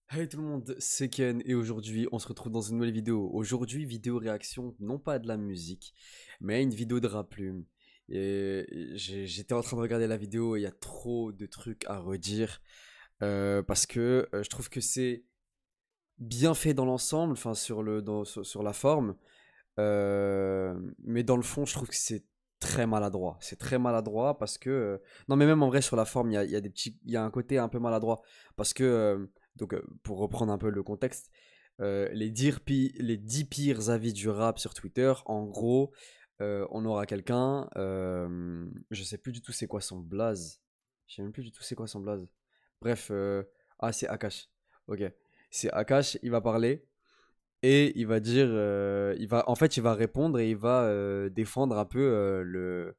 Hey tout le monde, c'est Ken et aujourd'hui on se retrouve dans une nouvelle vidéo. Aujourd'hui, vidéo réaction, non pas à de la musique, mais à une vidéo de rap plume. Et j'étais en train de regarder la vidéo et il y a trop de trucs à redire parce que je trouve que c'est bien fait dans l'ensemble, enfin sur la forme, mais dans le fond je trouve que c'est très maladroit. C'est très maladroit parce que non mais même en vrai sur la forme il y a des petits, il y a un côté un peu maladroit parce que pour reprendre un peu le contexte, les 10 pires avis du rap sur Twitter, en gros, on aura quelqu'un, je sais plus du tout c'est quoi son blaze. Je sais même plus du tout c'est quoi son blaze. Bref, ah c'est Akash. Ok, c'est Akash, il va parler et il va dire, en fait, il va répondre et il va défendre un peu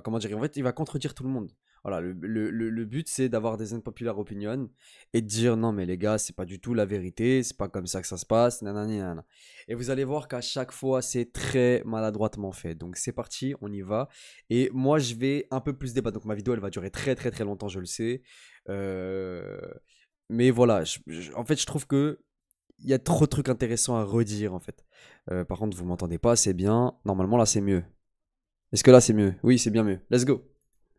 comment dire, en fait, il va contredire tout le monde. Voilà, le but c'est d'avoir des unpopular opinions et de dire non, mais les gars, c'est pas du tout la vérité, c'est pas comme ça que ça se passe, nanani, nanana. Et vous allez voir qu'à chaque fois, c'est très maladroitement fait. Donc c'est parti, on y va. Et moi, je vais un peu plus débattre. Donc ma vidéo, elle va durer très, très, très longtemps, je le sais. Euh, mais voilà, en fait, je trouve que il y a trop de trucs intéressants à redire en fait. Par contre, vous m'entendez pas, c'est bien. Normalement, là, c'est mieux. Est-ce que là, c'est mieux? Oui, c'est bien mieux. Let's go.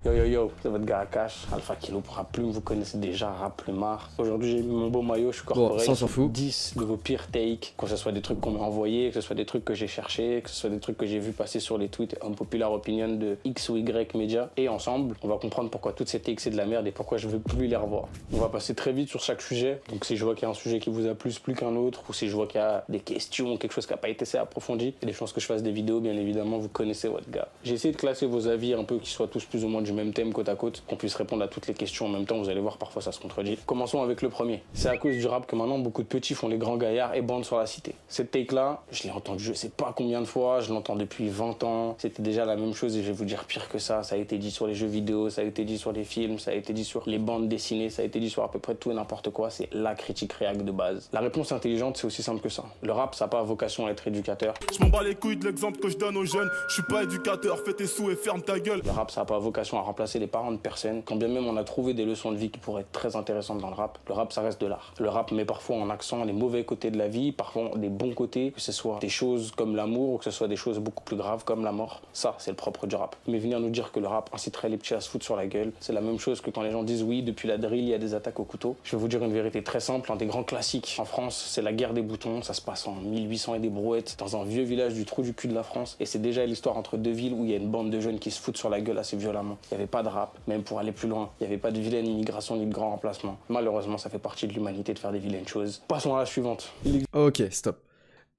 Yo yo yo, c'est votre gars Akash, Alpha Kilo pour Rap Plume, vous connaissez déjà Rap Plumard. Aujourd'hui j'ai mis mon beau maillot, je suis Bon, ça, on corporate s'en sur fout. 10 de vos pires takes, que ce soit des trucs qu'on m'a envoyés, que ce soit des trucs que j'ai cherchés, que ce soit des trucs que j'ai vu passer sur les tweets unpopular opinion de X ou Y média. Et ensemble, on va comprendre pourquoi toutes ces takes c'est de la merde et pourquoi je veux plus les revoir. On va passer très vite sur chaque sujet, donc si je vois qu'il y a un sujet qui vous a plus qu'un autre, ou si je vois qu'il y a des questions, quelque chose qui n'a pas été assez approfondi, il y a des chances que je fasse des vidéos, bien évidemment, vous connaissez votre gars. J'ai essayé de classer vos avis un peu qui soient tous plus ou moins du même thème côte à côte, qu'on puisse répondre à toutes les questions en même temps. Vous allez voir, parfois ça se contredit. Commençons avec le premier. C'est à cause du rap que maintenant beaucoup de petits font les grands gaillards et bandent sur la cité. Cette take là, je l'ai entendue je sais pas combien de fois, je l'entends depuis 20 ans. C'était déjà la même chose et je vais vous dire pire que ça. Ça a été dit sur les jeux vidéo, ça a été dit sur les films, ça a été dit sur les bandes dessinées, ça a été dit sur à peu près tout et n'importe quoi. C'est la critique réac de base. La réponse intelligente, c'est aussi simple que ça. Le rap, ça n'a pas vocation à être éducateur. Je m'en bats les couilles de l'exemple que je donne aux jeunes. Je suis pas éducateur, fais tes sous et ferme ta gueule. Le rap, ça n'a pas vocation à remplacer les parents de personne. Quand bien même on a trouvé des leçons de vie qui pourraient être très intéressantes dans le rap ça reste de l'art. Le rap met parfois en accent les mauvais côtés de la vie, parfois des bons côtés, que ce soit des choses comme l'amour ou que ce soit des choses beaucoup plus graves comme la mort. Ça, c'est le propre du rap. Mais venir nous dire que le rap inciterait les petits à se foutre sur la gueule, c'est la même chose que quand les gens disent oui, depuis la drill, il y a des attaques au couteau. Je vais vous dire une vérité très simple, un des grands classiques en France, c'est la guerre des boutons. Ça se passe en 1800 et des brouettes, dans un vieux village du trou du cul de la France. Et c'est déjà l'histoire entre deux villes où il y a une bande de jeunes qui se foutent sur la gueule assez violemment. Il n'y avait pas de rap, même pour aller plus loin. Il n'y avait pas de vilaine immigration ni de grand remplacement. Malheureusement, ça fait partie de l'humanité de faire des vilaines choses. Passons à la suivante. Ok, stop.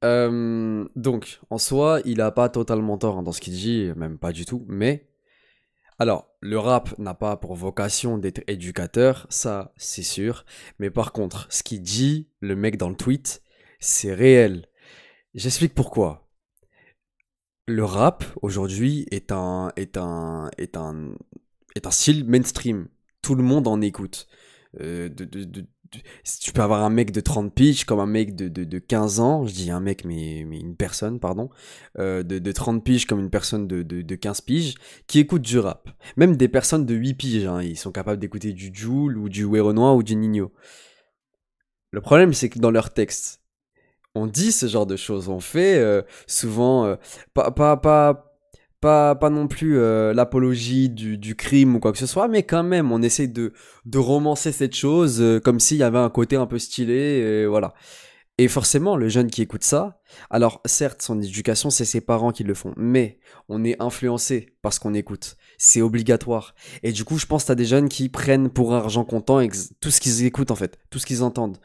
Donc, en soi, il a pas totalement tort hein, dans ce qu'il dit, même pas du tout. Mais, alors, le rap n'a pas pour vocation d'être éducateur, ça, c'est sûr. Mais par contre, ce qu'il dit, le mec dans le tweet, c'est réel. J'explique pourquoi. Le rap aujourd'hui est un style mainstream. Tout le monde en écoute. Tu peux avoir un mec de 30 piges comme un mec de 15 ans, je dis un mec mais une personne, pardon, de 30 piges comme une personne de 15 piges, qui écoute du rap. Même des personnes de 8 piges, hein, ils sont capables d'écouter du Jul ou du Werenoi ou du Nino. Le problème c'est que dans leurs textes, on dit ce genre de choses, on fait souvent pas, pas, pas, pas non plus l'apologie du crime ou quoi que ce soit, mais quand même on essaie de romancer cette chose comme s'il y avait un côté un peu stylé, et voilà. Et forcément, le jeune qui écoute ça, alors certes, son éducation, c'est ses parents qui le font, mais on est influencé par ce qu'on écoute. C'est obligatoire. Et du coup, je pense que t'as des jeunes qui prennent pour argent comptant tout ce qu'ils écoutent en fait, tout ce qu'ils entendent.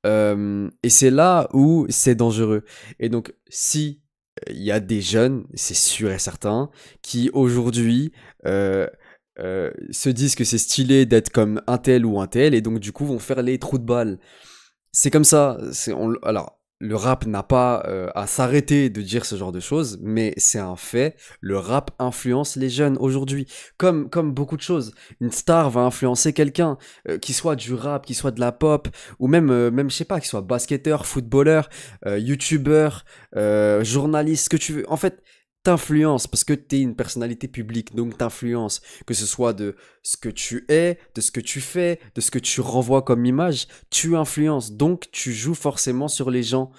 Et c'est là où c'est dangereux. Et donc, si il y a des jeunes, c'est sûr et certain, qui aujourd'hui se disent que c'est stylé d'être comme un tel ou un tel, et donc du coup vont faire les trous de balles. C'est comme ça. Alors, le rap n'a pas à s'arrêter de dire ce genre de choses, mais c'est un fait. Le rap influence les jeunes aujourd'hui, comme beaucoup de choses. Une star va influencer quelqu'un, qui soit du rap, qui soit de la pop, ou même je sais pas, qui soit basketteur, footballeur, youtubeur, journaliste, ce que tu veux. En fait, t'influences parce que t'es une personnalité publique, donc t'influences, que ce soit de ce que tu es, de ce que tu fais, de ce que tu renvoies comme image, tu influences, donc tu joues forcément sur les gens.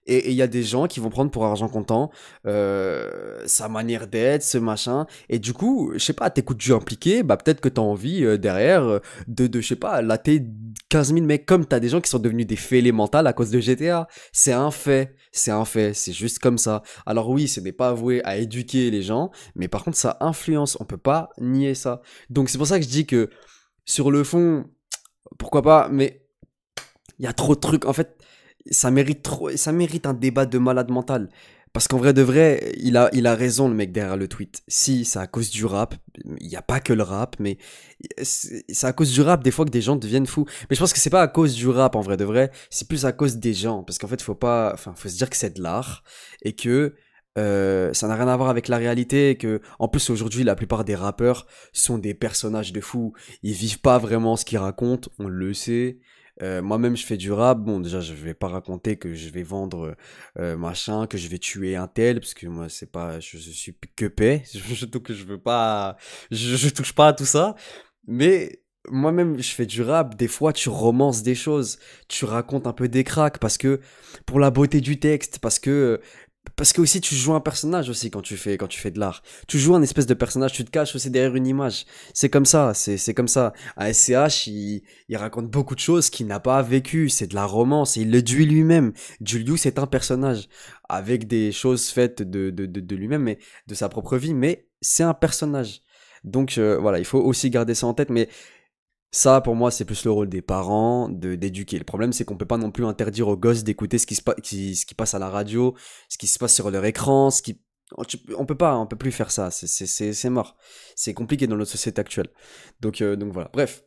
Et il y a des gens qui vont prendre pour argent comptant sa manière d'être, ce machin. Et du coup, je sais pas, t'écoutes du impliqué, bah peut-être que t'as envie derrière je sais pas, latter 15 000 mecs comme t'as des gens qui sont devenus des fêlés mentales à cause de GTA. C'est un fait, c'est un fait, c'est juste comme ça. Alors oui, ce n'est pas avoué à éduquer les gens, mais par contre ça influence, on peut pas nier ça. Donc c'est pour ça que je dis que sur le fond, pourquoi pas, mais il y a trop de trucs. En fait, ça mérite un débat de malade mental. Parce qu'en vrai de vrai, il a raison le mec derrière le tweet. Si, c'est à cause du rap. Il n'y a pas que le rap, mais c'est à cause du rap des fois que des gens deviennent fous. Mais je pense que c'est pas à cause du rap en vrai de vrai. C'est plus à cause des gens. Parce qu'en fait, faut se dire que c'est de l'art et que ça n'a rien à voir avec la réalité. Et que, en plus, aujourd'hui, la plupart des rappeurs sont des personnages de fous. Ils vivent pas vraiment ce qu'ils racontent. On le sait. Moi-même, je fais du rap. Bon, déjà, je vais pas raconter que je vais vendre machin, que je vais tuer un tel, parce que moi, c'est pas, je suis que paix. Donc, je veux pas, je touche pas à tout ça. Mais moi-même, je fais du rap. Des fois, tu romances des choses, tu racontes un peu des cracks, parce que pour la beauté du texte, parce que aussi tu joues un personnage aussi quand tu fais de l'art. Tu joues un espèce de personnage, tu te caches aussi derrière une image. C'est comme ça, c'est comme ça. À SCH, il raconte beaucoup de choses qu'il n'a pas vécu. C'est de la romance et il le dit lui-même. Julius est un personnage avec des choses faites de lui-même, mais de sa propre vie, mais c'est un personnage. Donc voilà, il faut aussi garder ça en tête, mais ça, pour moi, c'est plus le rôle des parents d'éduquer. Le problème, c'est qu'on peut pas non plus interdire aux gosses d'écouter ce qui passe à la radio, ce qui se passe sur leur écran, on peut plus faire ça. C'est mort. C'est compliqué dans notre société actuelle. Donc voilà. Bref,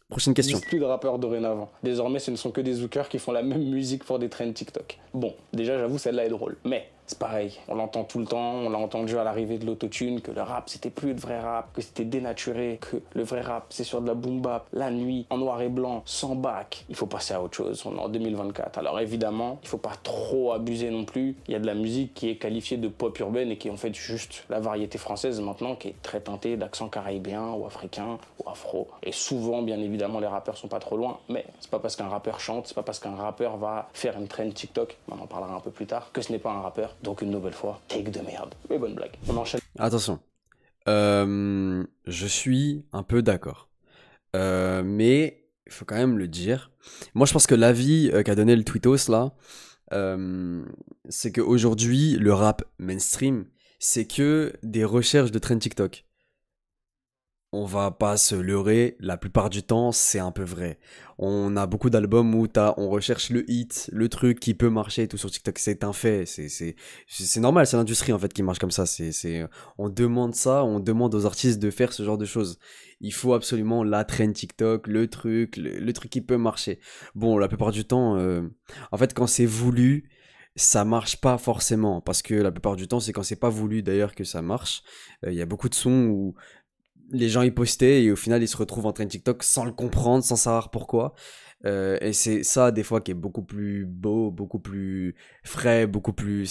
prochaine Il question. n'existe plus de rappeurs dorénavant. Désormais, ce ne sont que des zookers qui font la même musique pour des trends TikTok. Bon, déjà, j'avoue, celle-là est drôle. Mais c'est pareil, on l'entend tout le temps, on l'a entendu à l'arrivée de l'autotune, que le rap, c'était plus le vrai rap, que c'était dénaturé, que le vrai rap, c'est sur de la boom bap, la nuit, en noir et blanc, sans bac. Il faut passer à autre chose, on est en 2024. Alors évidemment, il faut pas trop abuser non plus. Il y a de la musique qui est qualifiée de pop urbaine et qui est en fait juste la variété française maintenant, qui est très teintée d'accent caribéen ou africain ou afro. Et souvent, bien évidemment, les rappeurs sont pas trop loin, mais c'est pas parce qu'un rappeur chante, c'est pas parce qu'un rappeur va faire une trend TikTok, on en parlera un peu plus tard, que ce n'est pas un rappeur. Donc une nouvelle fois, take de merde. Mais bonne blague. On enchaîne. Attention. Je suis un peu d'accord. Mais il faut quand même le dire. Moi, je pense que l'avis qu'a donné le tweetos là, c'est qu'aujourd'hui, le rap mainstream, c'est que des recherches de trend TikTok. On va pas se leurrer, la plupart du temps, c'est un peu vrai. On a beaucoup d'albums où on recherche le hit, le truc qui peut marcher et tout sur TikTok. C'est un fait, c'est normal, c'est l'industrie en fait qui marche comme ça. On demande ça, on demande aux artistes de faire ce genre de choses. Il faut absolument la trend TikTok, le truc qui peut marcher. Bon, la plupart du temps, en fait, quand c'est voulu, ça marche pas forcément. Parce que la plupart du temps, c'est quand c'est pas voulu d'ailleurs que ça marche. Il y a beaucoup de sons où les gens y postaient et au final ils se retrouvent en train de TikTok sans le comprendre, sans savoir pourquoi. Et c'est ça des fois qui est beaucoup plus beau, beaucoup plus frais, beaucoup plus...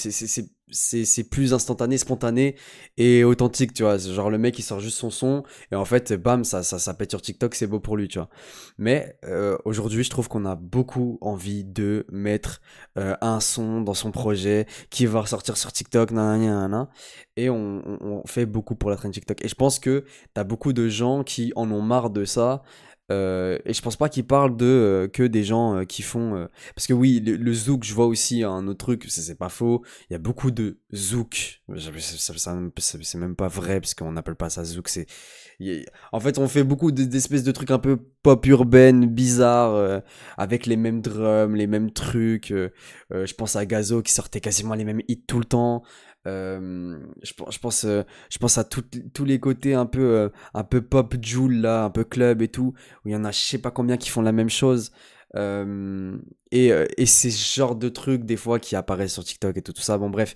C'est plus instantané, spontané et authentique, tu vois. Genre le mec il sort juste son son et en fait bam ça pète sur TikTok, c'est beau pour lui, tu vois. Mais aujourd'hui je trouve qu'on a beaucoup envie de mettre un son dans son projet qui va ressortir sur TikTok, nanana, et on fait beaucoup pour la trend TikTok. Et je pense que t'as beaucoup de gens qui en ont marre de ça. Et je pense pas qu'ils parlent que des gens qui font parce que oui le zouk, je vois aussi un autre truc, c'est pas faux, il y a beaucoup de zouk, c'est même pas vrai parce qu'on n'appelle pas ça zouk, en fait on fait beaucoup d'espèces de trucs un peu pop urbaine bizarres avec les mêmes drums, les mêmes trucs, je pense à Gazo qui sortait quasiment les mêmes hits tout le temps. Je pense à tous les côtés un peu pop Joule là, un peu club et tout, où il y en a je sais pas combien qui font la même chose. Et c'est ce genre de trucs des fois qui apparaissent sur TikTok et tout ça. Bon bref,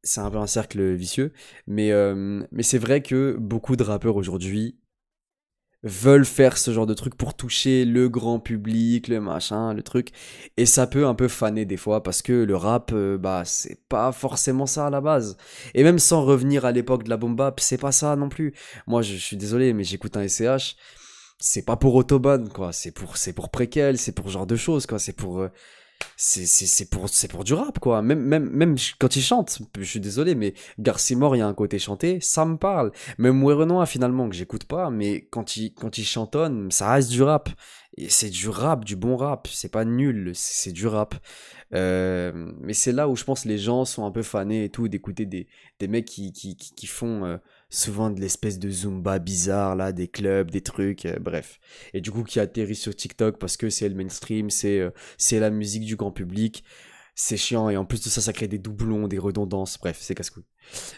c'est un peu un cercle vicieux. Mais c'est vrai que beaucoup de rappeurs aujourd'hui veulent faire ce genre de truc pour toucher le grand public, le machin, le truc. Et ça peut un peu faner des fois parce que le rap, bah, c'est pas forcément ça à la base. Et même sans revenir à l'époque de la boom bap, c'est pas ça non plus. Moi, je suis désolé, mais j'écoute un SCH. C'est pas pour Autobahn, quoi. C'est pour Préquel, c'est pour ce genre de choses, quoi. C'est pour du rap, quoi. Quand il chante, je suis désolé, mais Garcimore, il y a un côté chanté, ça me parle. Même Werenoi, finalement, que j'écoute pas, mais quand il chantonne, ça reste du rap. Et c'est du rap, du bon rap. C'est pas nul, c'est du rap. Mais c'est là où je pense les gens sont un peu fanés et tout, d'écouter des mecs qui font souvent de l'espèce de Zumba bizarre, là, des clubs, des trucs, bref. Et du coup, qui atterrissent sur TikTok parce que c'est le mainstream, c'est la musique du grand public. C'est chiant et en plus de ça, ça crée des doublons, des redondances. Bref, c'est casse-couille.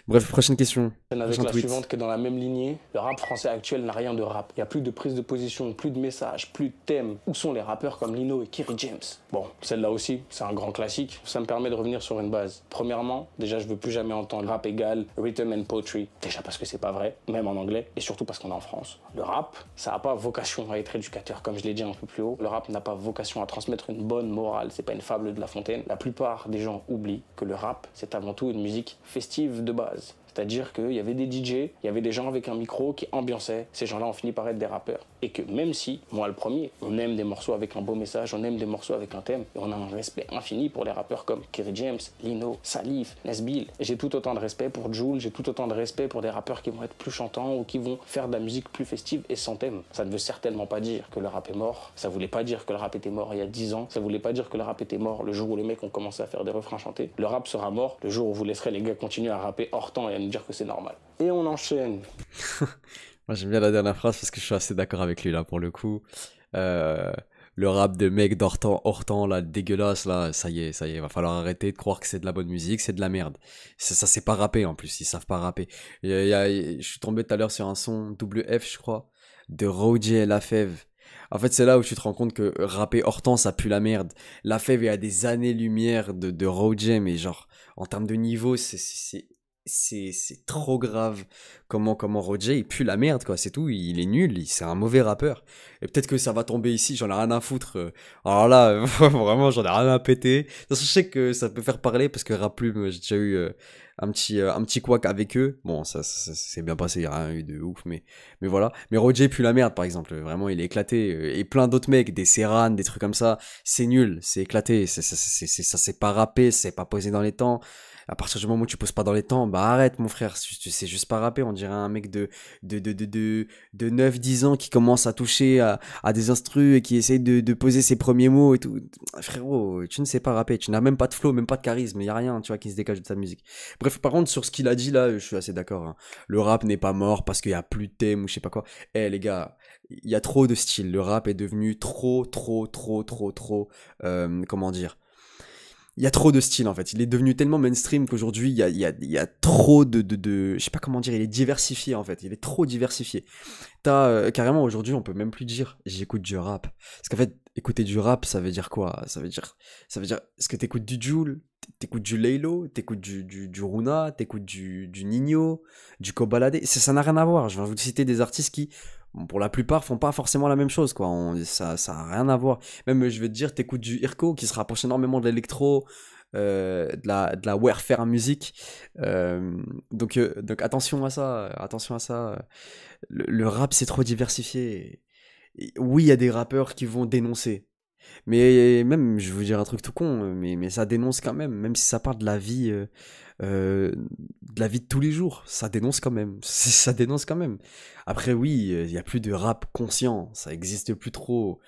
Bref, prochaine question. Avec Prochain la tweet. suivante que dans la même lignée, le rap français actuel n'a rien de rap. Il n'y a plus de prise de position, plus de messages, plus de thèmes. Où sont les rappeurs comme Lino et Kerry James? Bon, celle-là aussi, c'est un grand classique. Ça me permet de revenir sur une base. Premièrement, déjà, je veux plus jamais entendre rap égal rhythm and poetry. Déjà parce que c'est pas vrai, même en anglais, et surtout parce qu'on est en France. Le rap, ça n'a pas vocation à être éducateur, comme je l'ai dit un peu plus haut. Le rap n'a pas vocation à transmettre une bonne morale. C'est pas une fable de La Fontaine. La plupart des gens oublient que le rap, c'est avant tout une musique festive de base. C'est-à-dire qu'il y avait des DJ, il y avait des gens avec un micro qui ambiançaient. Ces gens-là ont fini par être des rappeurs. Et que même si, moi le premier, on aime des morceaux avec un beau message, on aime des morceaux avec un thème, et on a un respect infini pour les rappeurs comme Kerry James, Lino, Salif, Nesbill. J'ai tout autant de respect pour Jul, j'ai tout autant de respect pour des rappeurs qui vont être plus chantants ou qui vont faire de la musique plus festive et sans thème. Ça ne veut certainement pas dire que le rap est mort. Ça voulait pas dire que le rap était mort il y a 10 ans. Ça voulait pas dire que le rap était mort le jour où les mecs ont commencé à faire des refrains chantés. Le rap sera mort le jour où vous laisserez les gars continuer à rapper hors temps et à nous dire que c'est normal. Et on enchaîne. Moi, j'aime bien la dernière phrase parce que je suis assez d'accord avec lui là pour le coup. Euh, le rap de mec hors temps, là, dégueulasse, là, ça y est, va falloir arrêter de croire que c'est de la bonne musique, c'est de la merde. Ça, c'est pas rapper en plus, ils savent pas rapper. Je suis tombé tout à l'heure sur un son WF, je crois, de Roger et Lafèvre. En fait, c'est là où tu te rends compte que rapper hors temps, ça pue la merde. Lafèvre, il y a des années-lumière de Roger, mais genre, en termes de niveau, c'est trop grave comment Roger il pue la merde quoi, c'est tout, il est nul, c'est un mauvais rappeur. Et peut-être que ça va tomber ici, j'en ai rien à foutre. Alors là, vraiment j'en ai rien à péter. De toute façon, je sais que ça peut faire parler parce que Rap Plume, j'ai déjà eu un petit couac avec eux. Bon, ça s'est bien passé, il n'y a rien eu de ouf, mais voilà. Mais Roger pue la merde par exemple, vraiment il est éclaté. Et plein d'autres mecs, des Serran, des trucs comme ça, c'est nul, c'est éclaté, ça c'est pas rappé, c'est pas posé dans les temps. À partir du moment où tu poses pas dans les temps, bah arrête mon frère, tu sais juste pas rapper, on dirait un mec de 9-10 ans qui commence à toucher à des instrus et qui essaye de poser ses premiers mots et tout. Frérot, tu ne sais pas rapper, tu n'as même pas de flow, même pas de charisme, y a rien, tu vois, qui se dégage de ta musique. Bref, par contre, sur ce qu'il a dit là, je suis assez d'accord, hein. Le rap n'est pas mort parce qu'il y a plus de thème ou je sais pas quoi. Eh les gars, il y a trop de style, le rap est devenu trop, comment dire, il y a trop de style en fait. Il est devenu tellement mainstream qu'aujourd'hui il y a trop je sais pas comment dire, il est diversifié en fait. Il est trop diversifié. T'as carrément aujourd'hui on peut même plus dire j'écoute du rap. Parce qu'en fait écouter du rap ça veut dire quoi? Ça veut dire est-ce que t'écoutes du Jul, t'écoutes du Laylo, t'écoutes du Runa, t'écoutes du Nino, du Kobalade. Ça n'a rien à voir. Je vais vous citer des artistes qui bon, pour la plupart font pas forcément la même chose quoi. Ça a rien à voir. Même je vais te dire t'écoutes du Irko qui se rapproche énormément de l'électro, de la warfare musique. Donc attention à ça, attention à ça. Le rap c'est trop diversifié. Et oui, il y a des rappeurs qui vont dénoncer. Mais même, je vais vous dire un truc tout con, mais ça dénonce quand même si ça parle de la vie de tous les jours, ça dénonce quand même. Ça dénonce quand même. Après, oui, il y a plus de rap conscient, ça existe plus trop.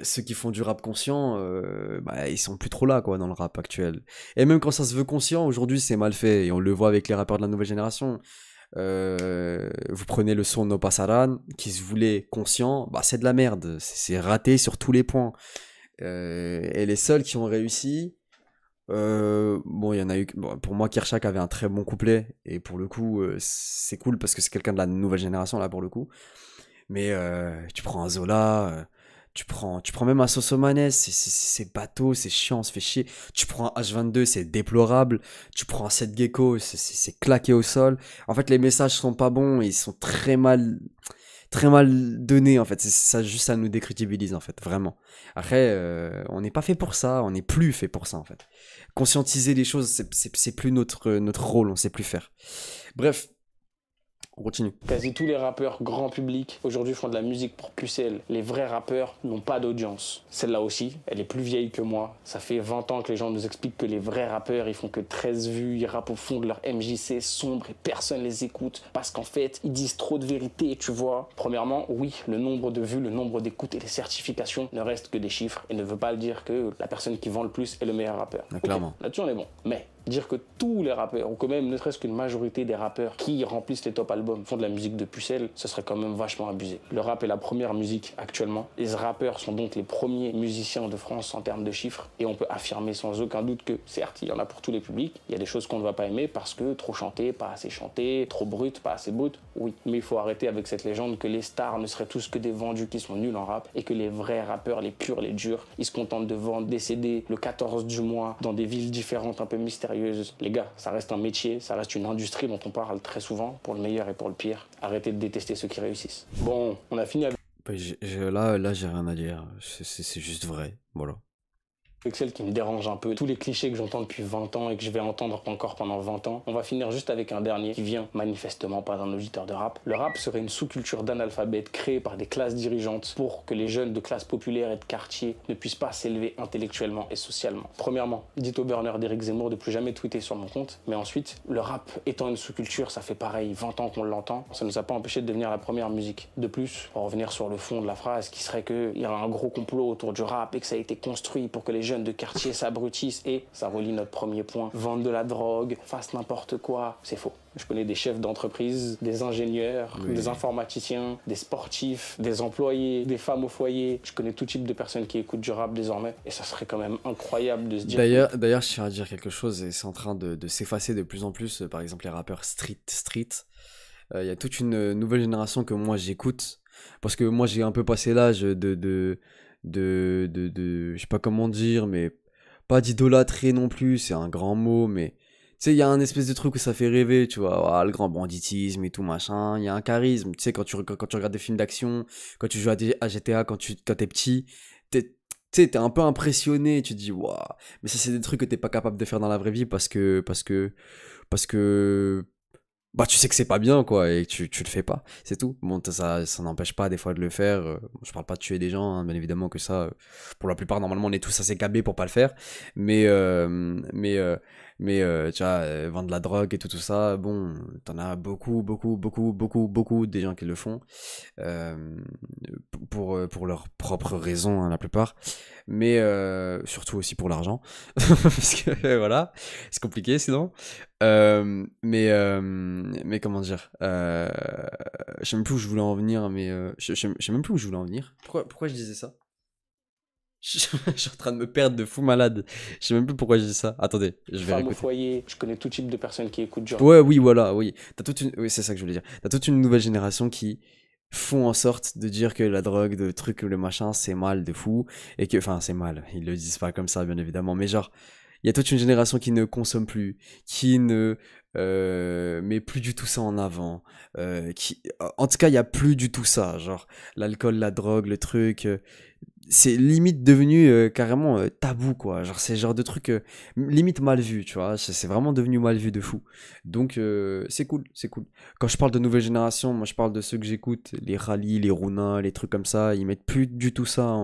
Ceux qui font du rap conscient, bah, ils sont plus trop là, quoi, dans le rap actuel. Et même quand ça se veut conscient, aujourd'hui, c'est mal fait. Et on le voit avec les rappeurs de la nouvelle génération. Vous prenez le son No Pasaran, qui se voulait conscient, bah, c'est de la merde. C'est raté sur tous les points. Et les seuls qui ont réussi, bon, il y en a eu. Bon, pour moi, Kershak avait un très bon couplet. Et pour le coup, c'est cool parce que c'est quelqu'un de la nouvelle génération, là, pour le coup. Mais tu prends un Zola, tu prends même un Sosomanes, c'est bateau, c'est chiant, on se fait chier. Tu prends un H22, c'est déplorable. Tu prends un Seth Gecko, c'est claqué au sol. En fait, les messages sont pas bons, ils sont très mal donné, en fait. Ça, juste, ça nous décrédibilise, en fait, vraiment. Après, on n'est pas fait pour ça, on n'est plus fait pour ça, en fait. Conscientiser les choses, c'est plus notre rôle, on sait plus faire. Bref, on continue. Quasi tous les rappeurs grand public aujourd'hui font de la musique pour pucelle. Les vrais rappeurs n'ont pas d'audience. Celle-là aussi, elle est plus vieille que moi. Ça fait 20 ans que les gens nous expliquent que les vrais rappeurs, ils font que 13 vues, ils rappent au fond de leur MJC sombre et personne les écoute parce qu'en fait, ils disent trop de vérité, tu vois. Premièrement, oui, le nombre de vues, le nombre d'écoutes et les certifications ne restent que des chiffres et ne veut pas dire que la personne qui vend le plus est le meilleur rappeur. Clairement. Okay, là-dessus, on est bon. Mais dire que tous les rappeurs, ou quand même ne serait-ce qu'une majorité des rappeurs qui remplissent les top albums font de la musique de pucelle, ce serait quand même vachement abusé. Le rap est la première musique actuellement. Les rappeurs sont donc les premiers musiciens de France en termes de chiffres. Et on peut affirmer sans aucun doute que, certes, il y en a pour tous les publics. Il y a des choses qu'on ne va pas aimer parce que trop chanté, pas assez chanté, trop brut, pas assez brut. Oui, mais il faut arrêter avec cette légende que les stars ne seraient tous que des vendus qui sont nuls en rap et que les vrais rappeurs, les purs, les durs, ils se contentent de vendre des CD le 14 du mois dans des villes différentes un peu mystérieuses. Les gars, ça reste un métier, ça reste une industrie dont on parle très souvent, pour le meilleur et pour le pire. Arrêtez de détester ceux qui réussissent. Bon, on a fini avec Là, j'ai rien à dire. C'est juste vrai. Voilà. celle qui me dérange un peu, tous les clichés que j'entends depuis 20 ans et que je vais entendre encore pendant 20 ans. On va finir juste avec un dernier qui vient manifestement pas d'un auditeur de rap. Le rap serait une sous-culture d'analphabètes créée par des classes dirigeantes pour que les jeunes de classe populaire et de quartier ne puissent pas s'élever intellectuellement et socialement. Premièrement, dites au burner d'Éric Zemmour de plus jamais tweeter sur mon compte, mais ensuite, le rap étant une sous-culture, ça fait pareil 20 ans qu'on l'entend, ça nous a pas empêché de devenir la première musique. De plus, pour revenir sur le fond de la phrase, qui serait qu'il y a un gros complot autour du rap et que ça a été construit pour que les jeunes de quartier s'abrutissent et ça relie notre premier point, vendre de la drogue, fasse n'importe quoi, c'est faux. Je connais des chefs d'entreprise, des ingénieurs, des informaticiens, des sportifs, des employés, des femmes au foyer. Je connais tout type de personnes qui écoutent du rap désormais et ça serait quand même incroyable de se dire... D'ailleurs, je tiens à dire quelque chose et c'est en train de s'effacer de plus en plus, par exemple les rappeurs street. Il y a toute une nouvelle génération que moi j'écoute parce que moi j'ai un peu passé l'âge de je sais pas comment dire, mais pas d'idolâtrer non plus, c'est un grand mot, mais tu sais, il y a un espèce de truc où ça fait rêver, tu vois, le grand banditisme et tout machin, il y a un charisme, tu sais, quand tu regardes des films d'action, quand tu joues à GTA, quand t'es petit, tu sais, t'es un peu impressionné, tu te dis, waouh, mais ça c'est des trucs que t'es pas capable de faire dans la vraie vie parce que bah tu sais que c'est pas bien quoi et tu le fais pas, c'est tout. Bon ça n'empêche pas des fois de le faire, je parle pas de tuer des gens hein, bien évidemment que ça pour la plupart normalement on est tous assez câblés pour pas le faire, mais tu vois vendre de la drogue et tout ça, bon t'en as beaucoup des gens qui le font pour leurs propres raisons hein, la plupart, mais surtout aussi pour l'argent parce que voilà c'est compliqué sinon. Mais comment dire, je sais même plus où je voulais en venir, mais je sais même plus où je voulais en venir. Pourquoi je disais ça? Je suis en train de me perdre de fou malade. Je sais même plus pourquoi je dis ça. Attendez, je vais Femme au réécouter. foyer, je connais tout type de personnes qui écoutent du rap. Ouais, oui, voilà, oui. Oui, c'est ça que je voulais dire. T'as toute une nouvelle génération qui font en sorte de dire que la drogue, le truc, le machin, c'est mal de fou. Et que, enfin, c'est mal. Ils le disent pas comme ça, bien évidemment. Mais genre, il y a toute une génération qui ne consomme plus, qui ne met plus du tout ça en avant. En tout cas, il y a plus du tout ça. Genre, l'alcool, la drogue, le truc. C'est limite devenu carrément tabou quoi, genre c'est le genre de truc limite mal vu tu vois, c'est vraiment devenu mal vu de fou, donc c'est cool, quand je parle de nouvelle génération, moi je parle de ceux que j'écoute, les Rally, les Runa, les trucs comme ça, ils mettent plus du tout ça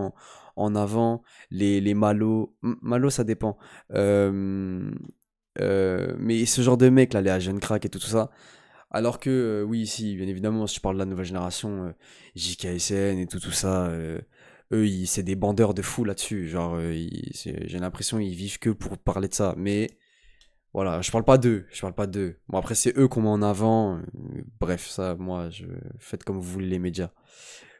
en avant, les Malo, Malo ça dépend, mais ce genre de mecs là, les Agent Crack et tout ça. Alors que, oui, si, bien évidemment, si je parle de la nouvelle génération, JKSN et tout ça, eux, c'est des bandeurs de fou là-dessus. Genre, j'ai l'impression qu'ils vivent que pour parler de ça. Mais, voilà, je parle pas d'eux. Bon, après, c'est eux qu'on met en avant. Bref, ça, moi, faites comme vous voulez les médias.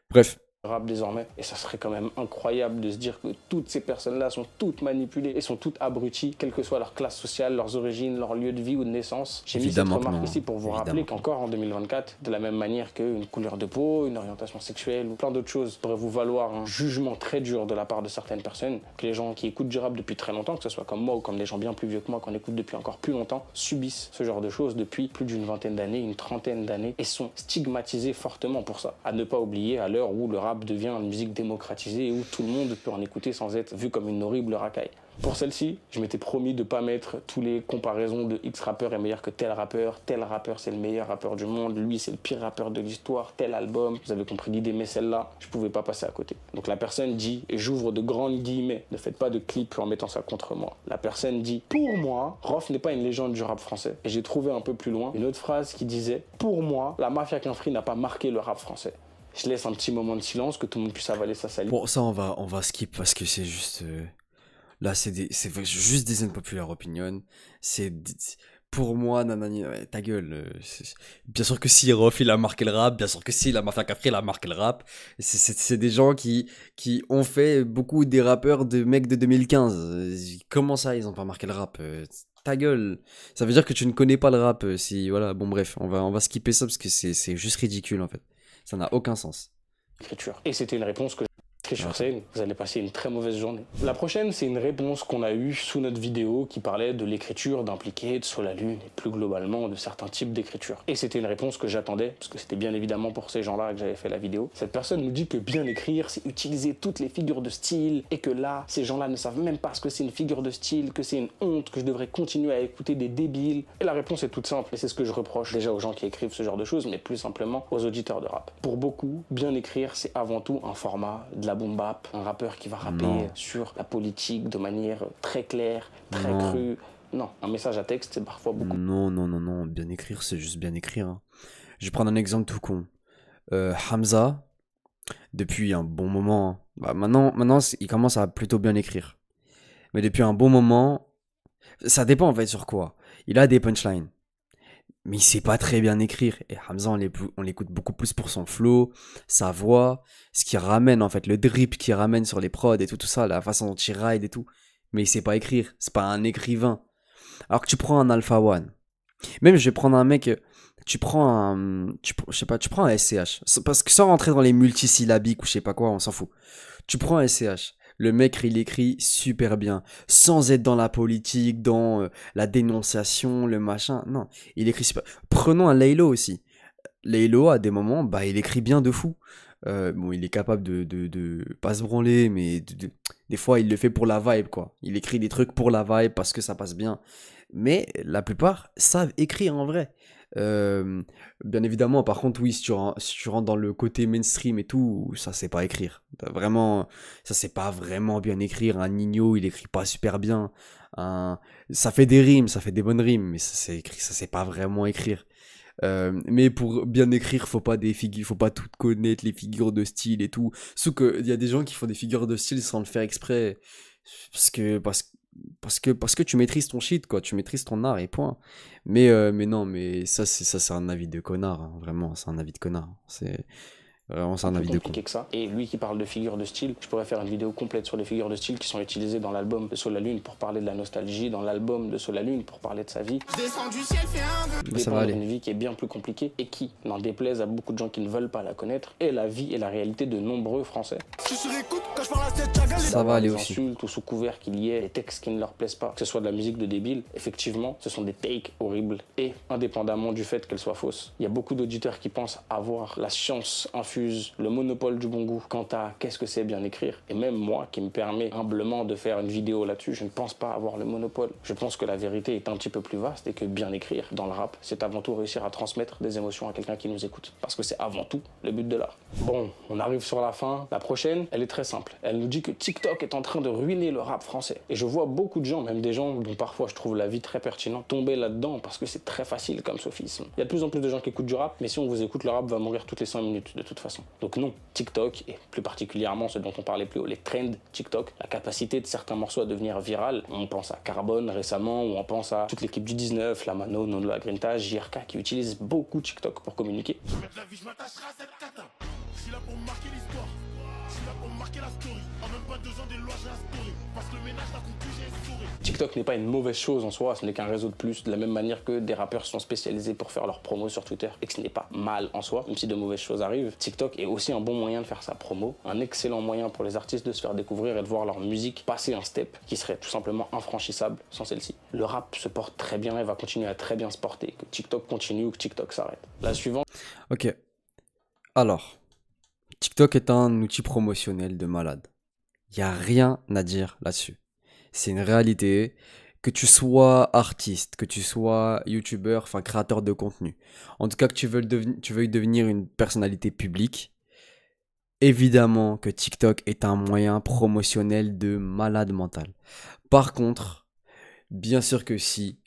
Bref, rap désormais, et ça serait quand même incroyable de se dire que toutes ces personnes-là sont toutes manipulées et sont toutes abruties, quelle que soit leur classe sociale, leurs origines, leur lieu de vie ou de naissance. J'ai mis cette remarque ici pour vous rappeler qu'encore en 2024, de la même manière qu'une couleur de peau, une orientation sexuelle ou plein d'autres choses pourraient vous valoir un jugement très dur de la part de certaines personnes, que les gens qui écoutent du rap depuis très longtemps, que ce soit comme moi ou comme des gens bien plus vieux que moi qu'on écoute depuis encore plus longtemps, subissent ce genre de choses depuis plus d'une vingtaine d'années, une trentaine d'années, et sont stigmatisés fortement pour ça. À ne pas oublier à l'heure où le rap devient une musique démocratisée et où tout le monde peut en écouter sans être vu comme une horrible racaille. Pour celle-ci, je m'étais promis de ne pas mettre tous les comparaisons de X rappeur est meilleur que tel rappeur c'est le meilleur rappeur du monde, lui c'est le pire rappeur de l'histoire, tel album, vous avez compris l'idée, mais celle-là, je pouvais pas passer à côté. Donc la personne dit, et j'ouvre de grandes guillemets, ne faites pas de clip en mettant ça contre moi. La personne dit, pour moi, Rof n'est pas une légende du rap français. Et j'ai trouvé un peu plus loin une autre phrase qui disait, pour moi, la Mafia Qu'un Free n'a pas marqué le rap français. Je laisse un petit moment de silence, que tout le monde puisse avaler sa salive. Bon, ça on va skip parce que c'est juste... Là, c'est juste des unpopular opinions. Pour moi, nanani, ouais, ta gueule. Bien sûr que si Rof, il a marqué le rap, bien sûr que si la Mafia Qu'un Free, il a marqué le rap. C'est des gens qui ont fait beaucoup des rappeurs de mecs de 2015. Comment ça, ils ont pas marqué le rap? Ta gueule. Ça veut dire que tu ne connais pas le rap. Si, voilà, bon bref, on va skipper ça parce que c'est juste ridicule en fait. Ça n'a aucun sens. Écriture. Et c'était une réponse que sur scène, vous allez passer une très mauvaise journée. La prochaine, c'est une réponse qu'on a eue sous notre vidéo qui parlait de l'écriture d'impliquer de Sur la Lune et plus globalement de certains types d'écriture. Et c'était une réponse que j'attendais, parce que c'était bien évidemment pour ces gens-là que j'avais fait la vidéo. Cette personne nous dit que bien écrire, c'est utiliser toutes les figures de style et que là, ces gens-là ne savent même pas ce que c'est une figure de style, que c'est une honte, que je devrais continuer à écouter des débiles. Et la réponse est toute simple, et c'est ce que je reproche déjà aux gens qui écrivent ce genre de choses, mais plus simplement aux auditeurs de rap. Pour beaucoup, bien écrire, c'est avant tout un format de la boom bap, un rappeur qui va rapper sur la politique de manière très claire, très crue. Non, un message à texte, c'est parfois beaucoup. Non, bien écrire, c'est juste bien écrire. Hein. Je vais prendre un exemple tout con. Hamza, depuis un bon moment, hein. Bah, maintenant, il commence à plutôt bien écrire. Mais depuis un bon moment, ça dépend en fait sur quoi. Il a des punchlines. Mais il sait pas très bien écrire. Et Hamza, on l'écoute beaucoup plus pour son flow, sa voix, ce qui ramène en fait, le drip qu'il ramène sur les prods et tout ça, la façon dont il ride et tout. Mais il sait pas écrire, c'est pas un écrivain. Alors que tu prends un Alpha One. Même je vais prendre un mec, je sais pas, tu prends un SCH. Parce que sans rentrer dans les multisyllabiques ou je sais pas quoi, on s'en fout. Tu prends un SCH. Le mec, il écrit super bien, sans être dans la politique, dans la dénonciation, le machin. Non, il écrit super. Prenons un Laylo aussi. Laylo, à des moments, bah, il écrit bien de fou. Bon, il est capable de pas se branler, mais des fois, il le fait pour la vibe, quoi. Il écrit des trucs pour la vibe parce que ça passe bien. Mais la plupart savent écrire en vrai. Bien évidemment, par contre, oui, si tu rentres dans le côté mainstream et tout, ça c'est pas écrire. Vraiment, ça c'est pas vraiment bien écrire. Un Nino, il écrit pas super bien. Ça fait des rimes, ça fait des bonnes rimes, mais ça c'est pas vraiment écrire. Mais pour bien écrire, faut pas tout connaître les figures de style et tout. Sauf qu'il y a des gens qui font des figures de style sans le faire exprès, parce que tu maîtrises ton shit, quoi, tu maîtrises ton art et point. Mais non, mais ça c'est un avis de connard, hein. Vraiment, c'est un avis de connard. C'est un avis de con. Que ça. Et lui qui parle de figures de style, je pourrais faire une vidéo complète sur les figures de style qui sont utilisées dans l'album de Sur la Lune pour parler de la nostalgie, dans l'album de Sur la Lune pour parler de sa vie. Ça va aller. Une vie qui est bien plus compliquée et qui, n'en déplaise à beaucoup de gens qui ne veulent pas la connaître, est la vie et la réalité de nombreux Français. Ça va aller aussi. Insultes ou sous couvert qu'il y ait des textes qui ne leur plaisent pas, que ce soit de la musique de débile, effectivement, ce sont des takes horribles et indépendamment du fait qu'elles soient fausses. Il y a beaucoup d'auditeurs qui pensent avoir la science infuse, le monopole du bon goût quant à qu'est-ce que c'est bien écrire. Et même moi, qui me permet humblement de faire une vidéo là-dessus, je ne pense pas avoir le monopole. Je pense que la vérité est un petit peu plus vaste et que bien écrire dans le rap, c'est avant tout réussir à transmettre des émotions à quelqu'un qui nous écoute. Parce que c'est avant tout le but de l'art. Bon, on arrive sur la fin. La prochaine, elle est très simple. Elle nous dit que TikTok est en train de ruiner le rap français. Et je vois beaucoup de gens, même des gens dont parfois je trouve l'avis très pertinent, tomber là-dedans parce que c'est très facile comme sophisme. Il y a de plus en plus de gens qui écoutent du rap, mais si on vous écoute, le rap va mourir toutes les 5 minutes de toute façon. façon. Donc non, TikTok, et plus particulièrement ce dont on parlait plus haut, les trends TikTok, la capacité de certains morceaux à devenir viral. On pense à Carbone récemment, ou on pense à toute l'équipe du 19, la Mano, Nono, la Grinta, JRK, qui utilisent beaucoup TikTok pour communiquer. Je vais mettre la vie, je m'attacherai à cette cata. Je suis là pour marquer l'histoire. Je suis là pour marquer la story. En même pas 2 ans des lois, j'ai instauré. Parce que le ménage n'a conclu, j'ai souri. TikTok n'est pas une mauvaise chose en soi, ce n'est qu'un réseau de plus, de la même manière que des rappeurs sont spécialisés pour faire leurs promos sur Twitter, et que ce n'est pas mal en soi, même si de mauvaises choses arrivent. TikTok est aussi un bon moyen de faire sa promo, un excellent moyen pour les artistes de se faire découvrir et de voir leur musique passer un step qui serait tout simplement infranchissable sans celle-ci. Le rap se porte très bien et va continuer à très bien se porter, que TikTok continue ou que TikTok s'arrête. La suivante. Ok. Alors, TikTok est un outil promotionnel de malade. Il n'y a rien à dire là-dessus. C'est une réalité. Que tu sois artiste, que tu sois youtubeur, enfin créateur de contenu, en tout cas que tu veuilles devenir une personnalité publique, évidemment que TikTok est un moyen promotionnel de malade mental. Par contre, bien sûr que si,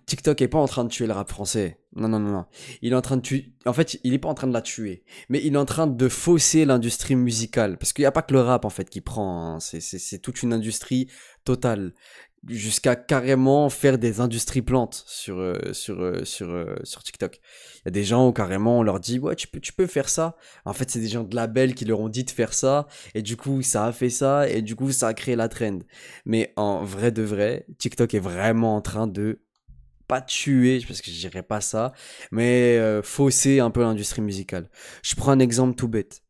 TikTok est pas en train de tuer le rap français. Non, non, non, non. Il est en train de tuer. En fait, il est pas en train de la tuer. Mais il est en train de fausser l'industrie musicale. Parce qu'il n'y a pas que le rap, en fait, qui prend. Hein. C'est toute une industrie totale. Jusqu'à carrément faire des industries plantes sur TikTok. Il y a des gens où carrément on leur dit ouais tu peux faire ça. En fait c'est des gens de label qui leur ont dit de faire ça et du coup ça a fait ça et du coup ça a créé la trend. Mais en vrai de vrai, TikTok est vraiment en train de pas tuer parce que je dirais pas ça, mais fausser un peu l'industrie musicale. Je prends un exemple tout bête.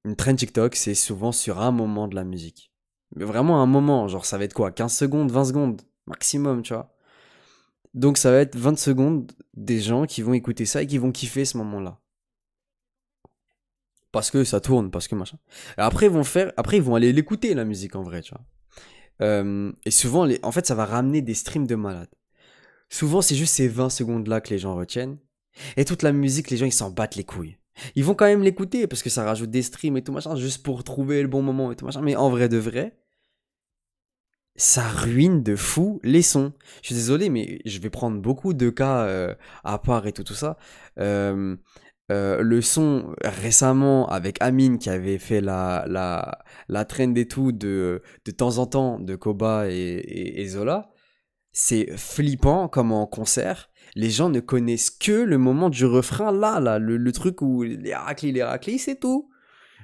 Une trend TikTok c'est souvent sur un moment de la musique. Mais vraiment un moment, genre ça va être quoi 15 secondes, 20 secondes maximum, tu vois. Donc ça va être 20 secondes des gens qui vont écouter ça et qui vont kiffer ce moment-là. Parce que ça tourne, parce que machin. Et après ils vont aller l'écouter la musique en vrai, tu vois. Et souvent, en fait ça va ramener des streams de malades. Souvent c'est juste ces 20 secondes-là que les gens retiennent. Et toute la musique, les gens ils s'en battent les couilles. Ils vont quand même l'écouter parce que ça rajoute des streams et tout machin, juste pour trouver le bon moment et tout machin. Mais en vrai de vrai, ça ruine de fou les sons. Je suis désolé, mais je vais prendre beaucoup de cas à part et tout ça. Le son récemment avec Amine qui avait fait la trend et tout de temps en temps de Koba et Zola, c'est flippant comme en concert. Les gens ne connaissent que le moment du refrain là, le truc où les raclis, c'est tout.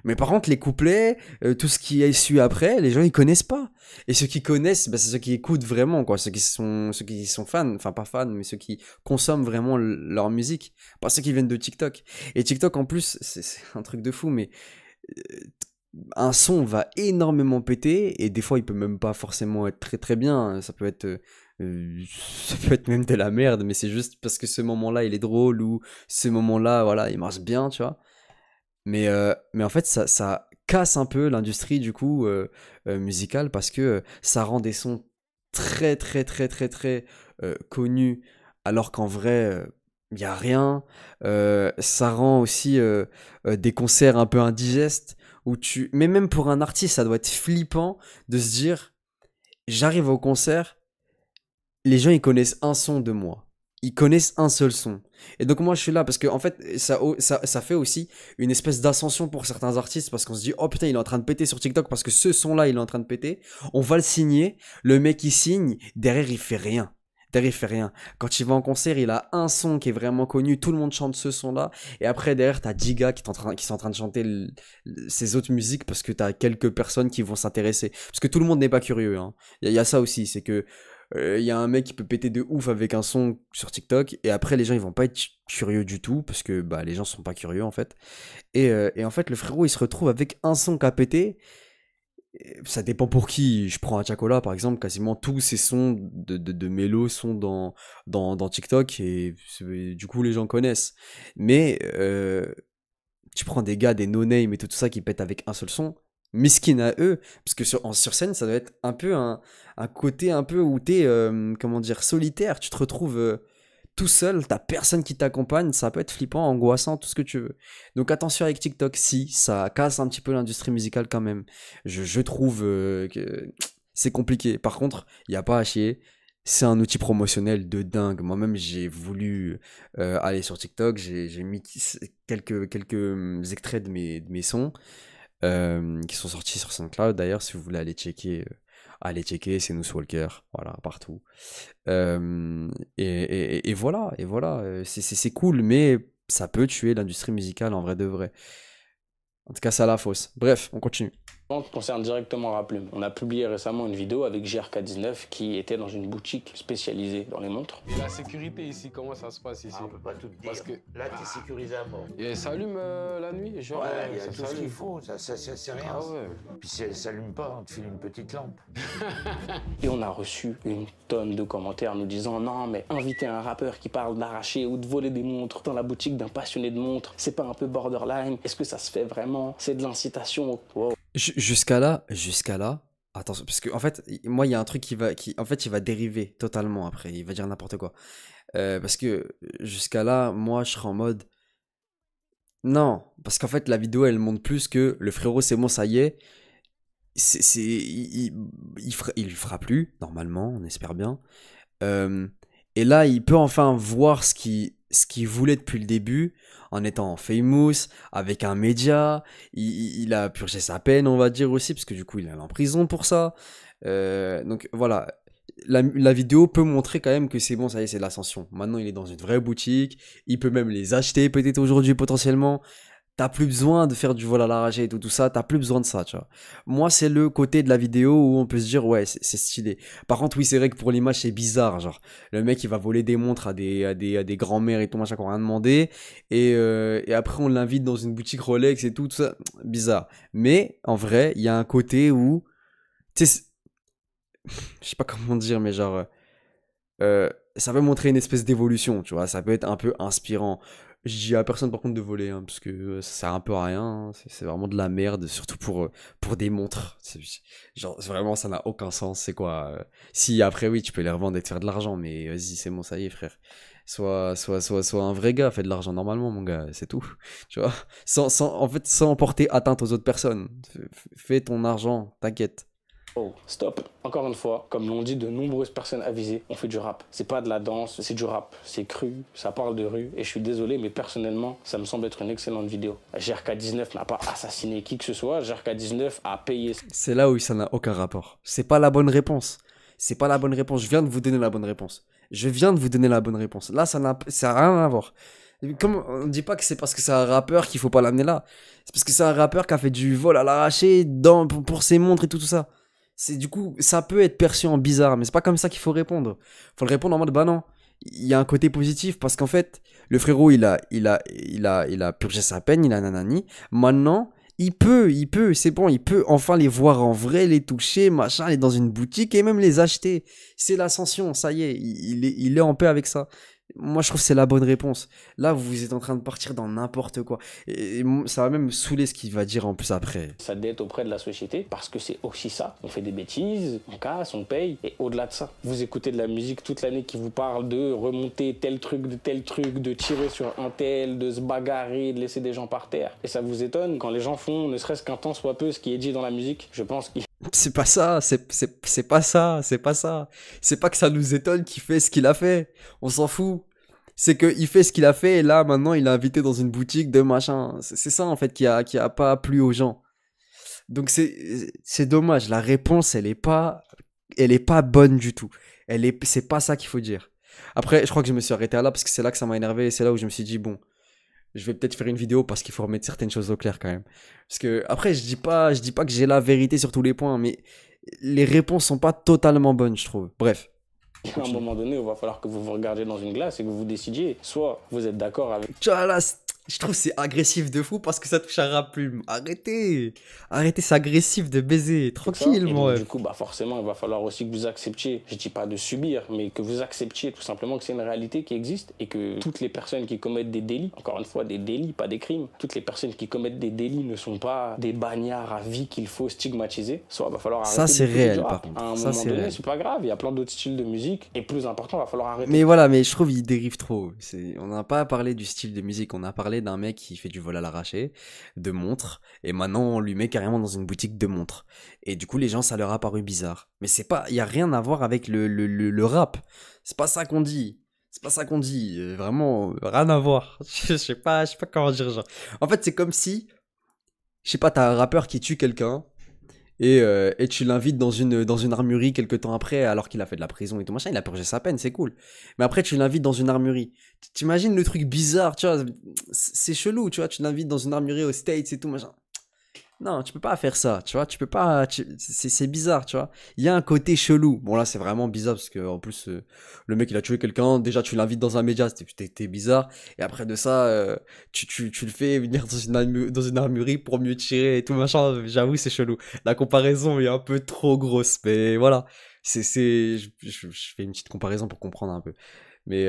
Mais par contre, les couplets, tout ce qui est su après, les gens ils connaissent pas. Et ceux qui connaissent, bah, c'est ceux qui écoutent vraiment, quoi. Ceux qui sont fans, enfin pas fans, mais ceux qui consomment vraiment leur musique. Pas ceux qui viennent de TikTok. Et TikTok en plus, c'est un truc de fou, mais un son va énormément péter et des fois il peut même pas forcément être très très bien. Ça peut être même de la merde, mais c'est juste parce que ce moment-là il est drôle ou ce moment-là, voilà, il marche bien, tu vois. Mais en fait, ça casse un peu l'industrie du coup musicale parce que ça rend des sons très très très très très connus alors qu'en vrai il y a rien. Ça rend aussi des concerts un peu indigestes mais même pour un artiste, ça doit être flippant de se dire j'arrive au concert, les gens ils connaissent un son de moi. Ils connaissent un seul son. Et donc moi je suis là parce que en fait ça fait aussi une espèce d'ascension pour certains artistes parce qu'on se dit oh putain il est en train de péter sur TikTok parce que ce son là il est en train de péter. On va le signer. Le mec il signe. Derrière il fait rien. Derrière il fait rien. Quand il va en concert il a un son qui est vraiment connu. Tout le monde chante ce son là. Et après derrière t'as 10 gars qui sont en train de chanter ces autres musiques parce que t'as quelques personnes qui vont s'intéresser. Parce que tout le monde n'est pas curieux. Hein. Y a ça aussi. C'est que y a un mec qui peut péter de ouf avec un son sur TikTok et après les gens ils vont pas être curieux du tout parce que bah les gens sont pas curieux en fait et en fait le frérot il se retrouve avec un son qu'a pété. Ça dépend pour qui. Je prends Chacola par exemple, quasiment tous ces sons de mélo sont dans TikTok et du coup les gens connaissent, mais tu prends des gars, des no-name et tout ça qui pètent avec un seul son, miskin à eux, parce que sur scène, ça doit être un peu un côté un peu où t'es, comment dire, solitaire, tu te retrouves tout seul, t'as personne qui t'accompagne, ça peut être flippant, angoissant, tout ce que tu veux. Donc attention avec TikTok, si, ça casse un petit peu l'industrie musicale quand même. Je trouve que c'est compliqué. Par contre, il n'y a pas à chier. c'est un outil promotionnel de dingue. Moi-même, j'ai voulu aller sur TikTok, j'ai mis quelques extraits de mes sons qui sont sortis sur SoundCloud. D'ailleurs, si vous voulez aller checker, c'est Nous Walker, voilà, partout. Et voilà, c'est cool, mais ça peut tuer l'industrie musicale en vrai de vrai. En tout cas, ça à la fausse. Bref, on continue. Concerne directement Raplume. On a publié récemment une vidéo avec JRK19 qui était dans une boutique spécialisée dans les montres. Et la sécurité ici, comment ça se passe ici? On peut pas tout dire. Parce que Là, t'es sécurisé à mort. et ça allume la nuit, genre Ouais, il y a ça tout ce s'allume. qu'il faut, ça c'est rien. Ah ouais. Puis si elle s'allume pas, on te file une petite lampe. Et on a reçu une tonne de commentaires nous disant non mais inviter un rappeur qui parle d'arracher ou de voler des montres dans la boutique d'un passionné de montres, c'est pas un peu borderline? Est-ce que ça se fait vraiment? C'est de l'incitation. Wow. Jusqu'à là, attention, parce que en fait, moi, il y a un truc en fait, il va dériver totalement après, il va dire n'importe quoi. Parce que jusqu'à là, moi, je serais en mode, non, parce qu'en fait, la vidéo, elle montre plus que le frérot, c'est bon, ça y est, il fera plus, normalement, on espère bien. Et là, il peut enfin voir ce qu'il voulait depuis le début, en étant famous, avec un média. Il a purgé sa peine, on va dire aussi, parce que du coup, il est allé en prison pour ça. Donc voilà, la vidéo peut montrer quand même que c'est bon, ça y est, c'est de l'ascension. Maintenant, il est dans une vraie boutique. Il peut même les acheter peut-être aujourd'hui potentiellement. T'as plus besoin de faire du vol à l'arraché et tout ça, t'as plus besoin de ça, tu vois. Moi, c'est le côté de la vidéo où on peut se dire, ouais, c'est stylé. Par contre, oui, c'est vrai que pour l'image, c'est bizarre, genre. Le mec, il va voler des montres à des grands-mères et tout, machin, qui ont rien demandé. Et après, on l'invite dans une boutique Rolex et tout ça. Bizarre. Mais, en vrai, il y a un côté où, tu sais, je sais pas comment dire, mais genre, ça peut montrer une espèce d'évolution, tu vois. Ça peut être un peu inspirant. Je dis à personne par contre de voler, hein, parce que ça sert un peu à rien, hein. C'est vraiment de la merde, surtout pour des montres. Genre, vraiment, ça n'a aucun sens. C'est quoi si après, oui, tu peux les revendre et te faire de l'argent, mais vas-y, c'est bon, ça y est, frère. Sois un vrai gars, fais de l'argent normalement, mon gars, c'est tout. Tu vois, en fait, sans porter atteinte aux autres personnes. Fais ton argent, t'inquiète. Oh, stop. Encore une fois, comme l'ont dit de nombreuses personnes avisées, on fait du rap. C'est pas de la danse, c'est du rap. C'est cru, ça parle de rue. Et je suis désolé, mais personnellement, ça me semble être une excellente vidéo. GRK19 n'a pas assassiné qui que ce soit. GRK19 a payé. C'est là où ça n'a aucun rapport. C'est pas la bonne réponse. C'est pas la bonne réponse. Je viens de vous donner la bonne réponse. Là, ça n'a rien à voir. Comme on dit pas que c'est parce que c'est un rappeur qu'il faut pas l'amener là. C'est parce que c'est un rappeur qui a fait du vol à l'arraché pour ses montres et tout ça. Du coup, ça peut être perçu en bizarre, mais c'est pas comme ça qu'il faut répondre. Faut le répondre en mode, bah non, il y a un côté positif, parce qu'en fait, le frérot, il a purgé sa peine, il a nanani. Maintenant, il peut, c'est bon, il peut enfin les voir en vrai, les toucher, machin, aller dans une boutique et même les acheter. C'est l'ascension, ça y est, il est en paix avec ça. Moi, je trouve que c'est la bonne réponse. Là, vous êtes en train de partir dans n'importe quoi. Et ça va même me saouler ce qu'il va dire en plus après. Sa dette auprès de la société, parce que c'est aussi ça. On fait des bêtises, on casse, on paye, et au-delà de ça, vous écoutez de la musique toute l'année qui vous parle de remonter tel truc, de tirer sur un tel, de se bagarrer, de laisser des gens par terre. Et ça vous étonne quand les gens font ne serait-ce qu'un temps soit peu ce qui est dit dans la musique. Je pense qu'il c'est pas ça, c'est pas ça. C'est pas que ça nous étonne qu'il fait ce qu'il a fait. On s'en fout. C'est qu'il fait ce qu'il a fait et là, maintenant, il est invité dans une boutique de machin. C'est ça, en fait, qui a pas plu aux gens. Donc, c'est dommage. La réponse, elle est pas bonne du tout. C'est pas ça qu'il faut dire. Après, je crois que je me suis arrêté là parce que c'est là que ça m'a énervé et c'est là où je me suis dit, bon, je vais peut-être faire une vidéo parce qu'il faut remettre certaines choses au clair quand même. Parce que, après, je dis pas que j'ai la vérité sur tous les points, mais les réponses sont pas totalement bonnes, je trouve. Bref. à un moment donné, il va falloir que vous vous regardiez dans une glace et que vous décidiez. Soit vous êtes d'accord avec... Tu vois, là, je trouve que c'est agressif de fou parce que ça touche à Raplume. Arrêtez, c'est agressif de baiser. Tranquille, moi. Du coup, bah forcément, il va falloir aussi que vous acceptiez, je dis pas de subir, mais que vous acceptiez tout simplement que c'est une réalité qui existe et que toutes les personnes qui commettent des délits, encore une fois, des délits, pas des crimes, toutes les personnes qui commettent des délits ne sont pas des bagnards à vie qu'il faut stigmatiser. Soit il va falloir arrêter. Ça, c'est réel, par contre. À un moment donné, c'est pas grave, il y a plein d'autres styles de musique et plus important, il va falloir arrêter. Mais voilà, mais je trouve qu'il dérive trop. On n'a pas parlé du style de musique, on a parlé parler d'un mec qui fait du vol à l'arraché, de montres, et maintenant on lui met carrément dans une boutique de montres. Et du coup, les gens, ça leur a paru bizarre. Mais c'est pas, il y a rien à voir avec le rap. C'est pas ça qu'on dit. C'est pas ça qu'on dit. Vraiment, rien à voir. Je sais pas comment dire. Genre. En fait, c'est comme si, je sais pas, t'as un rappeur qui tue quelqu'un. Et tu l'invites dans une armurerie quelques temps après, alors qu'il a fait de la prison et tout machin, il a purgé sa peine, c'est cool. Mais après, tu l'invites dans une armurerie. T'imagines le truc bizarre, tu vois, c'est chelou, tu vois, tu l'invites dans une armurerie aux States et tout machin. Non, tu peux pas faire ça, tu vois, tu peux pas, c'est bizarre, tu vois. Il y a un côté chelou. Bon là, c'est vraiment bizarre parce que en plus, le mec il a tué quelqu'un. Déjà, tu l'invites dans un média, t'es bizarre. Et après de ça, tu le fais venir dans une armurerie pour mieux tirer et tout machin. J'avoue, c'est chelou. La comparaison est un peu trop grosse, mais voilà. Je fais une petite comparaison pour comprendre un peu. Mais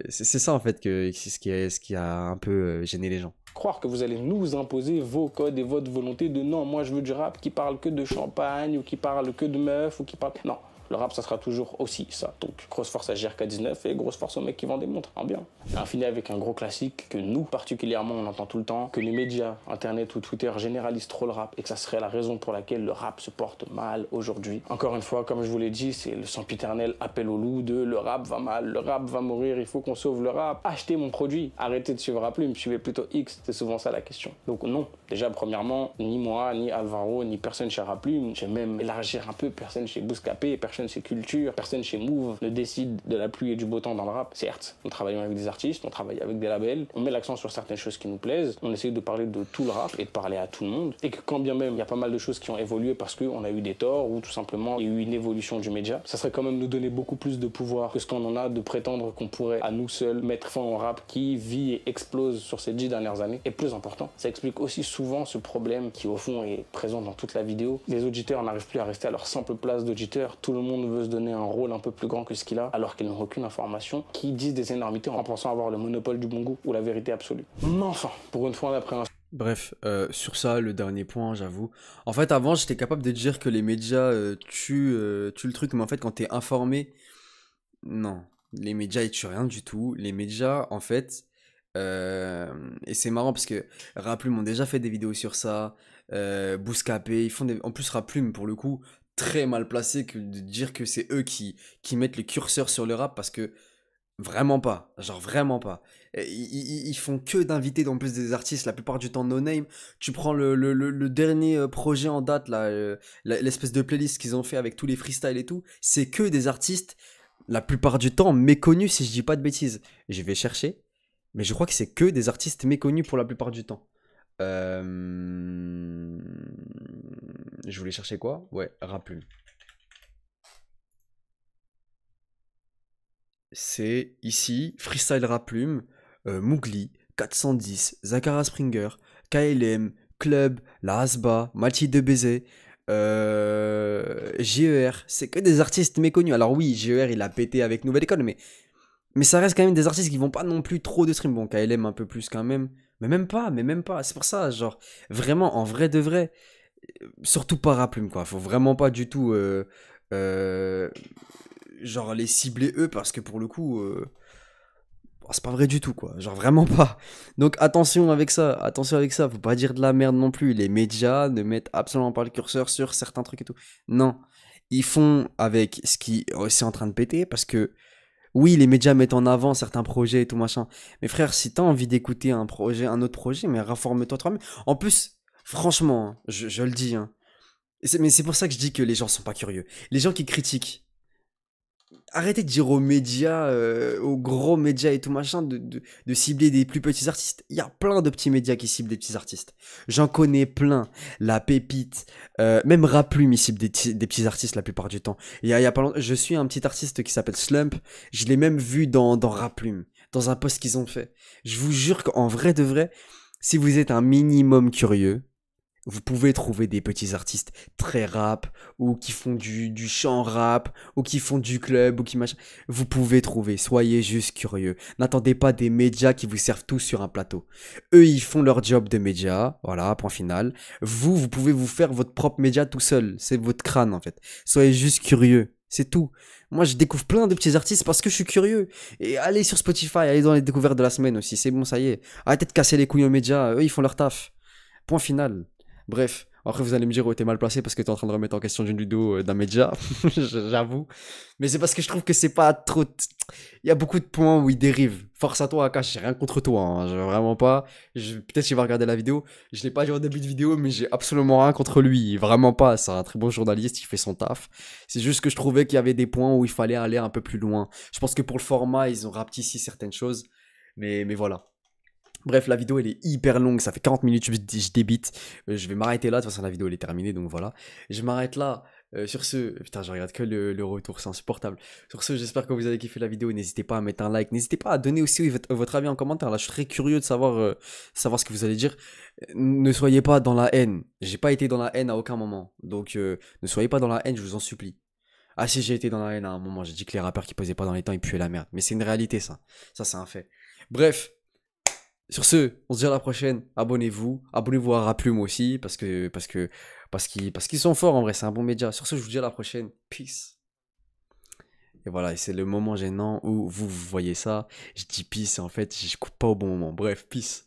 c'est ça en fait ce qui a un peu gêné les gens. Croire que vous allez nous imposer vos codes et votre volonté de non, moi je veux du rap qui parle que de champagne ou qui parle que de meufs ou qui parle... Non, le rap ça sera toujours aussi ça. Donc grosse force à JRK19 et grosse force aux mecs qui vendent des montres, hein, bien. Et on finit avec un gros classique que nous particulièrement on entend tout le temps, que les médias, internet ou Twitter généralisent trop le rap et que ça serait la raison pour laquelle le rap se porte mal aujourd'hui. Encore une fois, comme je vous l'ai dit, c'est le sempiternel appel au loup de le rap va mal, le rap va mourir, il faut qu'on sauve le rap. Achetez mon produit, arrêtez de suivre Raplume, suivez plutôt X, c'est souvent ça la question. Donc non, déjà premièrement, ni moi, ni Alvaro, ni personne chez Raplume, j'ai même élargir un peu, personne chez Bouscapé, personne chez Culture, personne chez Move ne décide de la pluie et du beau temps dans le rap. Certes, nous travaillons avec des artistes, on travaille avec des labels, on met l'accent sur certaines choses qui nous plaisent, on essaye de parler de tout le rap et de parler à tout le monde, et que quand bien même il y a pas mal de choses qui ont évolué parce qu'on a eu des torts ou tout simplement il y a eu une évolution du média, ça serait quand même nous donner beaucoup plus de pouvoir que ce qu'on en a de prétendre qu'on pourrait à nous seuls mettre fin au rap qui vit et explose sur ces 10 dernières années. Et plus important, ça explique aussi souvent ce problème qui au fond est présent dans toute la vidéo. Les auditeurs n'arrivent plus à rester à leur simple place d'auditeur, tout le monde veut se donner un rôle un peu plus grand que ce qu'il a alors qu'ils n'ont aucune information, qui disent des énormités en pensant avoir le monopole du bon goût ou la vérité absolue. Mais enfin, pour une fois d'après un... Bref, sur ça, le dernier point, j'avoue. En fait, avant, j'étais capable de dire que les médias tuent le truc, mais en fait, quand t'es informé, non. Les médias, ils tuent rien du tout. Les médias, en fait, et c'est marrant parce que Raplume ont déjà fait des vidéos sur ça, Bouscapé, ils font des... En plus, Raplume, pour le coup, très mal placé que de dire que c'est eux qui mettent le curseur sur le rap parce que vraiment pas, genre vraiment pas. Ils font que d'inviter en plus des artistes, la plupart du temps no name. Tu prends le dernier projet en date, là, l'espèce de playlist qu'ils ont fait avec tous les freestyles et tout, c'est que des artistes, la plupart du temps méconnus si je dis pas de bêtises. Je vais chercher, mais je crois que c'est que des artistes méconnus pour la plupart du temps. Je voulais chercher quoi? Ouais, Raplume. C'est ici Freestyle Raplume, Mowgli, 410, Zachara Springer, KLM, Club, La Hasba, Malti de Baiser, GER. C'est que des artistes méconnus. Alors oui, GER il a pété avec Nouvelle École, mais ça reste quand même des artistes qui vont pas non plus trop de stream. Bon, KLM un peu plus quand même. Mais même pas. C'est pour ça, genre, vraiment, en vrai de vrai, surtout pas Raplume, quoi. Faut vraiment pas du tout, genre, les cibler eux, parce que pour le coup, c'est pas vrai du tout, quoi. Genre, vraiment pas. Donc, attention avec ça, faut pas dire de la merde non plus. Les médias ne mettent absolument pas le curseur sur certains trucs et tout. Non. Ils font avec ce qui est aussi en train de péter, parce que oui, les médias mettent en avant certains projets et tout machin. Mais frère, si t'as envie d'écouter un autre projet, mais reforme-toi toi-même. En plus, franchement, hein, je le dis, hein, mais c'est pour ça que je dis que les gens sont pas curieux. Les gens qui critiquent, arrêtez de dire aux médias, aux gros médias et tout machin, de cibler des plus petits artistes. Il y a plein de petits médias qui ciblent des petits artistes. J'en connais plein. La Pépite, même Raplume, ils ciblent des petits artistes la plupart du temps. Il y a pas longtemps, je suis un petit artiste qui s'appelle Slump. Je l'ai même vu dans Raplume, dans un post qu'ils ont fait. Je vous jure qu'en vrai de vrai, si vous êtes un minimum curieux, vous pouvez trouver des petits artistes très rap, ou qui font du chant rap, ou qui font du club, ou qui machin. Vous pouvez trouver, soyez juste curieux. N'attendez pas des médias qui vous servent tous sur un plateau. Eux, ils font leur job de médias, voilà, point final. Vous pouvez vous faire votre propre média tout seul. C'est votre crâne, en fait. Soyez juste curieux. C'est tout. Moi, je découvre plein de petits artistes parce que je suis curieux. Et allez sur Spotify, allez dans les découvertes de la semaine aussi. C'est bon, ça y est. Arrêtez de casser les couilles aux médias. Eux, ils font leur taf. Point final. Bref. Après, vous allez me dire, oh, t'es mal placé parce que t'es en train de remettre en question d'une vidéo d'un média. J'avoue. Mais c'est parce que je trouve que c'est pas trop. Il y a beaucoup de points où il dérive. Force à toi, Akash. J'ai rien contre toi. Hein. Vraiment pas. Peut-être qu'il va regarder la vidéo. Je l'ai pas dit au début de vidéo, mais j'ai absolument rien contre lui. Vraiment pas. C'est un très bon journaliste. Il fait son taf. C'est juste que je trouvais qu'il y avait des points où il fallait aller un peu plus loin. Je pense que pour le format, ils ont rapetissé certaines choses. Mais voilà. Bref, la vidéo elle est hyper longue, ça fait 40 minutes, je débite. Je vais m'arrêter là, de toute façon la vidéo elle est terminée, donc voilà. Je m'arrête là. Sur ce, putain, je regarde que le retour, c'est insupportable. Sur ce, j'espère que vous avez kiffé la vidéo. N'hésitez pas à mettre un like, n'hésitez pas à donner aussi votre avis en commentaire. Là, je suis très curieux de savoir ce que vous allez dire. Ne soyez pas dans la haine. J'ai pas été dans la haine à aucun moment. Donc, ne soyez pas dans la haine, je vous en supplie. Ah si, j'ai été dans la haine à un moment. J'ai dit que les rappeurs qui posaient pas dans les temps, ils puaient la merde. Mais c'est une réalité, ça. Ça, c'est un fait. Bref. Sur ce, on se dit à la prochaine. Abonnez-vous. Abonnez-vous à Raplume aussi. Parce qu'ils sont forts en vrai. C'est un bon média. Sur ce, je vous dis à la prochaine. Peace. Et voilà. Et c'est le moment gênant où vous voyez ça. Je dis peace et en fait, je coupe pas au bon moment. Bref, peace.